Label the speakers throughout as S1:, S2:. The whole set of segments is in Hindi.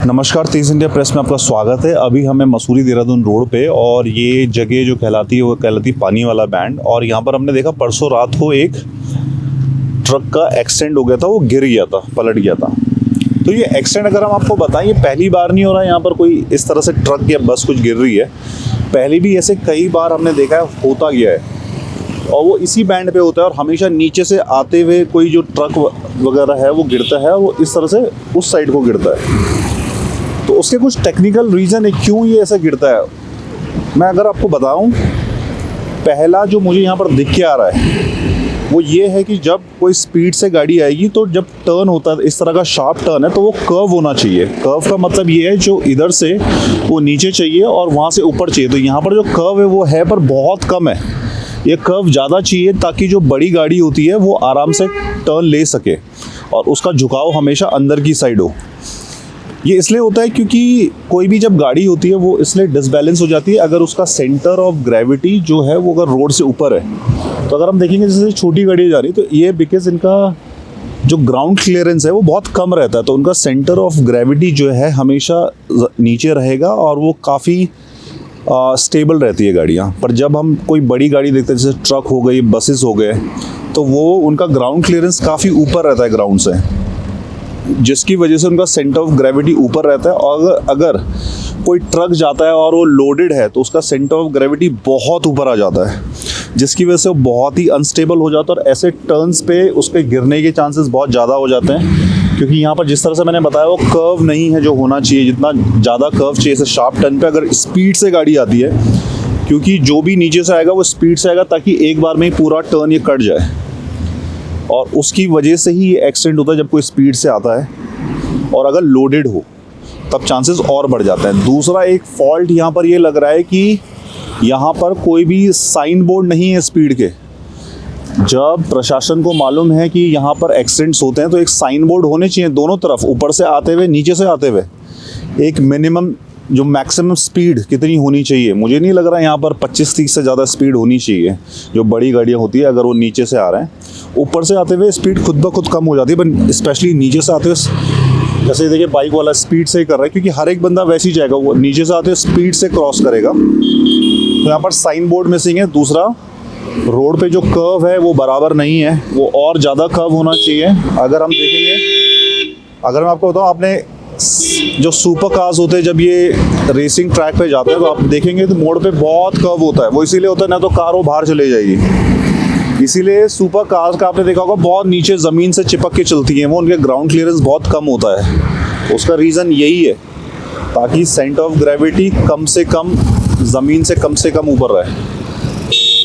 S1: नमस्कार, तेज इंडिया प्रेस में आपका स्वागत है। अभी हमें मसूरी देहरादून रोड पे और ये जगह जो कहलाती है वो कहलाती पानी वाला बैंड। और यहाँ पर हमने देखा परसों रात को एक ट्रक का एक्सीडेंट हो गया था, वो गिर गया था, पलट गया था। तो ये एक्सीडेंट अगर हम आपको बताएं, ये पहली बार नहीं हो रहा है यहाँ पर कोई इस तरह से ट्रक या बस कुछ गिर रही है। पहले भी ऐसे कई बार हमने देखा है, होता गया है और वो इसी बैंड पे होता है। और हमेशा नीचे से आते हुए कोई जो ट्रक वगैरह है वो गिरता है, वो इस तरह से उस साइड को गिरता है। तो उसके कुछ टेक्निकल रीज़न है क्यों ये ऐसा गिरता है। मैं अगर आपको बताऊं, पहला जो मुझे यहाँ पर दिख के आ रहा है वो ये है कि जब कोई स्पीड से गाड़ी आएगी तो जब टर्न होता है, इस तरह का शार्प टर्न है, तो वो कर्व होना चाहिए। कर्व का मतलब ये है जो इधर से वो नीचे चाहिए और वहाँ से ऊपर चाहिए। तो यहाँ पर जो कर्व है वो है पर बहुत कम है। ये कर्व ज़्यादा चाहिए ताकि जो बड़ी गाड़ी होती है वो आराम से टर्न ले सके और उसका झुकाव हमेशा अंदर की साइड हो। ये इसलिए होता है क्योंकि कोई भी जब गाड़ी होती है वो इसलिए डिसबैलेंस हो जाती है अगर उसका सेंटर ऑफ ग्रेविटी जो है वो अगर रोड से ऊपर है। तो अगर हम देखेंगे जैसे छोटी गाड़ी जा रही है तो ये बिकॉज इनका जो ग्राउंड क्लियरेंस है वो बहुत कम रहता है, तो उनका सेंटर ऑफ ग्रेविटी जो है हमेशा नीचे रहेगा और वो काफ़ी स्टेबल रहती है गाड़ियाँ। पर जब हम कोई बड़ी गाड़ी देखते हैं जैसे ट्रक हो गई, बसेस हो गए, तो वो उनका ग्राउंड क्लियरेंस काफ़ी ऊपर रहता है ग्राउंड से, जिसकी वजह से उनका सेंटर ऑफ ग्रेविटी ऊपर रहता है। और अगर कोई ट्रक जाता है और वो लोडेड है तो उसका सेंटर ऑफ ग्रेविटी बहुत ऊपर आ जाता है, जिसकी वजह से वो बहुत ही अनस्टेबल हो जाता है और ऐसे टर्न्स पे उसके गिरने के चांसेस बहुत ज़्यादा हो जाते हैं। क्योंकि यहाँ पर जिस तरह से मैंने बताया वो कर्व नहीं है जो होना चाहिए, जितना ज़्यादा कर्व चाहिए। जैसे शार्प टर्न पे अगर स्पीड से गाड़ी आती है, क्योंकि जो भी नीचे से आएगा वो स्पीड से आएगा ताकि एक बार में ही पूरा टर्न ये कट जाए, और उसकी वजह से ही ये एक्सीडेंट होता है जब कोई स्पीड से आता है। और अगर लोडेड हो तब चांसेस और बढ़ जाते हैं। दूसरा एक फॉल्ट यहाँ पर ये लग रहा है कि यहाँ पर कोई भी साइन बोर्ड नहीं है स्पीड के। जब प्रशासन को मालूम है कि यहाँ पर एक्सीडेंट्स होते हैं तो एक साइन बोर्ड होने चाहिए दोनों तरफ, ऊपर से आते हुए नीचे से आते हुए। एक मिनिमम जो मैक्सिमम स्पीड कितनी होनी चाहिए, मुझे नहीं लग रहा है यहाँ पर 25-30 से ज़्यादा स्पीड होनी चाहिए जो बड़ी गाड़ियाँ होती है। अगर वो नीचे से आ रहे हैं, ऊपर से आते हुए स्पीड खुद ब खुद कम हो जाती है, बट स्पेशली नीचे से आते हुए, जैसे देखिए बाइक वाला स्पीड से ही कर रहा है क्योंकि हर एक बंदा वैसे ही जाएगा, वो नीचे से आते हुए स्पीड से क्रॉस करेगा। तो यहाँ पर साइन बोर्ड मिसिंग है। दूसरा, रोड पे जो कर्व है वो बराबर नहीं है, वो और ज़्यादा कर्व होना चाहिए। अगर हम देखेंगे, अगर मैं आपको बताऊँ, आपने जो सुपर कार्स होते हैं जब ये रेसिंग ट्रैक पे जाते हैं तो आप देखेंगे तो मोड़ पे बहुत कर्व होता है। वो इसीलिए होता है, ना तो कार वो बाहर चले जाएगी। इसीलिए सुपर कार्स का आपने देखा होगा बहुत नीचे ज़मीन से चिपक के चलती हैं, वो उनके ग्राउंड क्लियरेंस बहुत कम होता है। उसका रीज़न यही है ताकि सेंटर ऑफ ग्रेविटी कम से कम ऊपर रहे।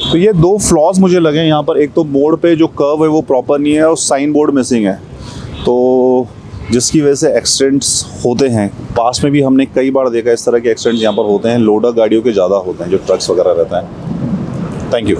S1: तो ये दो फ्लॉज मुझे लगे यहाँ पर। एक तो मोड़ पे जो कर्व है वो प्रॉपर नहीं है और साइन बोर्ड मिसिंग है, तो जिसकी वजह से एक्सीडेंट्स होते हैं। पास में भी हमने कई बार देखा इस तरह के एक्सीडेंट्स यहाँ पर होते हैं। लोडर गाड़ियों के ज़्यादा होते हैं जो ट्रक्स वगैरह रहते हैं। Thank you.